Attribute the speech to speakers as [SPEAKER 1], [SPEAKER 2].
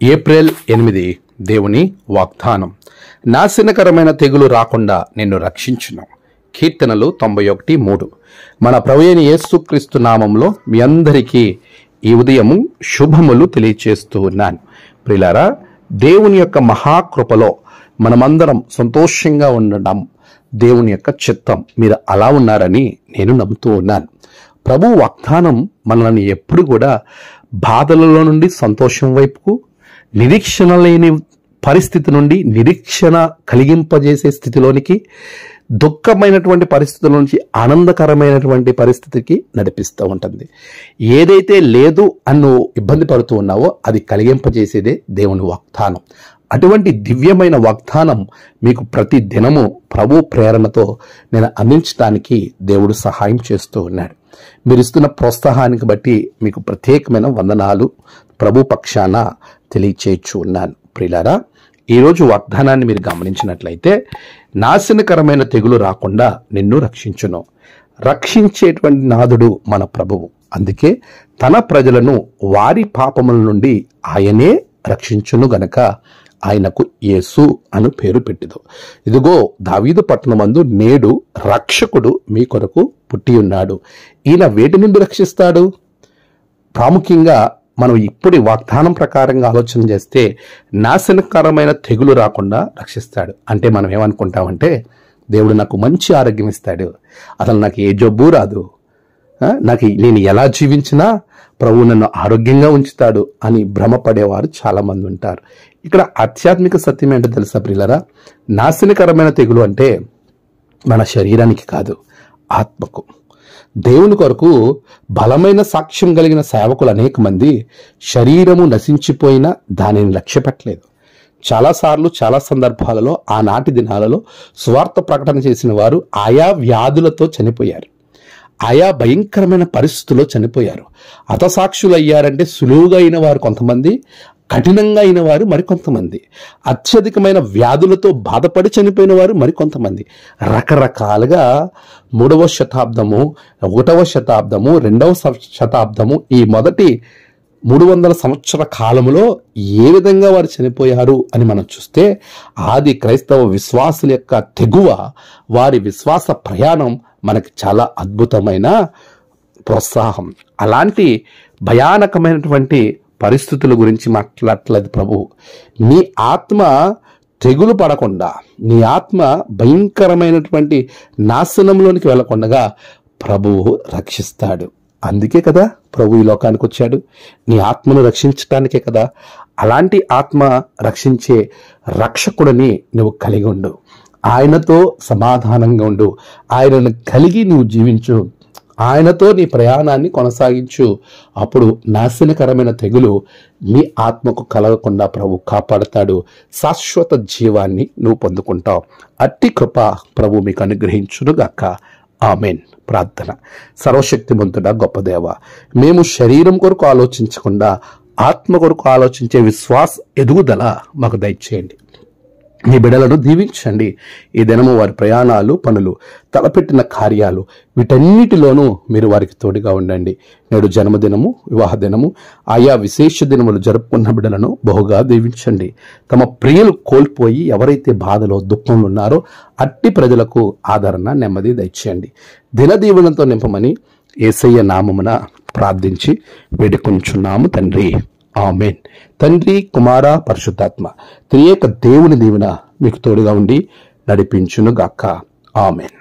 [SPEAKER 1] April 8 దేవుని వాగ్దానం. నాశనకరమైన తెగులు రాకుండా నిన్ను రక్షించును. కీర్తనలు 91:3. మన ప్రభువైన యేసుక్రీస్తు నామంలో మీ అందరికీ ఈ ఉదయము శుభములు తెలియచేస్తూ ఉన్నాను. ప్రియులారా, దేవుని యొక్క మహాకృపలో మనమందరం సంతోషంగా ఉండడం దేవుని యొక్క చిత్తం. మీరు అలా ఉన్నారని నేను నమ్ముతూ ఉన్నాను. ప్రభు వాగ్దానం మనల్ని ఎప్పుడు కూడా బాధలలో నుండి సంతోషం వైపుకు, నిరీక్షణ లేని పరిస్థితి నుండి నిరీక్షణ కలిగింపజేసే స్థితిలోనికి, దుఃఖమైనటువంటి పరిస్థితుల నుంచి ఆనందకరమైనటువంటి పరిస్థితికి నడిపిస్తూ ఉంటుంది. ఏదైతే లేదు అని నువ్వు ఇబ్బంది పడుతూ ఉన్నావో అది కలిగింపజేసేదే దేవుని వాగ్దానం. అటువంటి దివ్యమైన వాగ్దానం మీకు ప్రతి దినము ప్రభు ప్రేరణతో నేను అందించడానికి దేవుడు సహాయం చేస్తూ ఉన్నాడు. మీరు ఇస్తున్న ప్రోత్సాహానికి బట్టి మీకు ప్రత్యేకమైన వందనాలు ప్రభు పక్షాన తెలియచేయచ్చు ఉన్నాను. ప్రియులారా, ఈరోజు వాగ్దానాన్ని మీరు గమనించినట్లయితే, నాశనకరమైన తెగులు రాకుండా నిన్ను రక్షించును. రక్షించేటువంటి నాథుడు మన ప్రభువు. అందుకే తన ప్రజలను వారి పాపముల నుండి ఆయనే రక్షించును గనక ఆయనకు యేసు అను పేరు పెట్టిదు. ఇదిగో దావీదు పట్టణమందు నేడు రక్షకుడు మీ కొరకు పుట్టి ఉన్నాడు. ఈయన వేటి నుండి రక్షిస్తాడు? ప్రాముఖ్యంగా మనం ఇప్పుడు వాగ్దానం ప్రకారంగా ఆలోచన చేస్తే, నాశనకరమైన తెగులు రాకుండా రక్షిస్తాడు. అంటే మనం ఏమనుకుంటామంటే, దేవుడు నాకు మంచి ఆరోగ్యం ఇస్తాడు, అసలు నాకు ఏ జబ్బు రాదు, నేను ఎలా జీవించినా ప్రభువు నన్ను ఆరోగ్యంగా ఉంచుతాడు అని భ్రమపడేవారు చాలా మంది ఉంటారు. ఇక్కడ ఆధ్యాత్మిక సత్యం ఏంటో తెలుసా ప్రియులారా? నాశనకరమైన తెగులు అంటే మన శరీరానికి కాదు, ఆత్మకు. దేవుని కొరకు బలమైన సాక్ష్యం కలిగిన సేవకులు అనేక మంది శరీరము నశించిపోయినా దానిని లక్ష్య పెట్టలేదు. చాలాసార్లు చాలా సందర్భాలలో ఆనాటి దినాలలో స్వార్థ ప్రకటన చేసిన వారు ఆయా వ్యాధులతో చనిపోయారు, ఆయా భయంకరమైన పరిస్థితుల్లో చనిపోయారు. హతసాక్షులు అయ్యారంటే సులువుగా అయిన వారు కొంతమంది, కఠినంగా అయిన వారు మరికొంతమంది, అత్యధికమైన వ్యాధులతో బాధపడి చనిపోయిన వారు మరికొంతమంది. రకరకాలుగా 3వ శతాబ్దము, 1వ శతాబ్దము, 2వ శతాబ్దము, ఈ మొదటి 300 సంవత్సర కాలంలో ఏ విధంగా వారు చనిపోయారు అని మనం చూస్తే, ఆది క్రైస్తవ విశ్వాసుల యొక్క తెగువ, వారి విశ్వాస ప్రయాణం మనకి చాలా అద్భుతమైన ప్రోత్సాహం. అలాంటి భయానకమైనటువంటి పరిస్థితుల గురించి మాట్లాడలేదు ప్రభు. నీ ఆత్మ తెగులు పడకుండా, నీ ఆత్మ భయంకరమైనటువంటి నాశనంలోనికి వెళ్లకుండా ప్రభువు రక్షిస్తాడు. అందుకే కదా ప్రభు ఈ లోకానికి వచ్చాడు, నీ ఆత్మను రక్షించటానికే కదా. అలాంటి ఆత్మ రక్షించే రక్షకుడిని నువ్వు కలిగి ఉండు, ఆయనతో సమాధానంగా ఉండు, ఆయనను కలిగి నువ్వు జీవించు, ఆయనతో నీ ప్రయాణాన్ని కొనసాగించు. అప్పుడు నాశనకరమైన తెగులు నీ ఆత్మకు కలగకుండా ప్రభు కాపాడతాడు. శాశ్వత జీవాన్ని నువ్వు పొందుకుంటావు. అట్టి కృప ప్రభు మీకు అనుగ్రహించునుగాక. ఆమెన్. ప్రార్థన. సర్వశక్తిమంతుడా, గొప్ప దేవ, మేము శరీరం కొరకు ఆలోచించకుండా ఆత్మ కొరకు ఆలోచించే విశ్వాస ఎదుగుదల మాకు దయచేయండి. మీ బిడ్డలను దీవించండి. ఈ దినము వారి ప్రయాణాలు, పనులు, తలపెట్టిన కార్యాలు, వీటన్నిటిలోనూ మీరు వారికి తోడుగా ఉండండి. నేడు జన్మదినము, వివాహ దినము, ఆయా విశేష దినములు జరుపుకున్న బిడ్డలను బహుగా దీవించండి. తమ ప్రియులు కోల్పోయి ఎవరైతే బాధలో, దుఃఖంలో ఉన్నారో అట్టి ప్రజలకు ఆదరణ, నెమ్మది దయచేయండి. దినదీవెనతో నింపమని యేసయ్య నామమున ప్రార్థించి వేడుకొంచున్నాము తండ్రి. ఆమెన్. తండ్రి, కుమార, పరిశుద్ధాత్మ త్రియేక దేవుని దీవెన మీకు తోడుగా ఉండి నడిపించును గాక. ఆమెన్.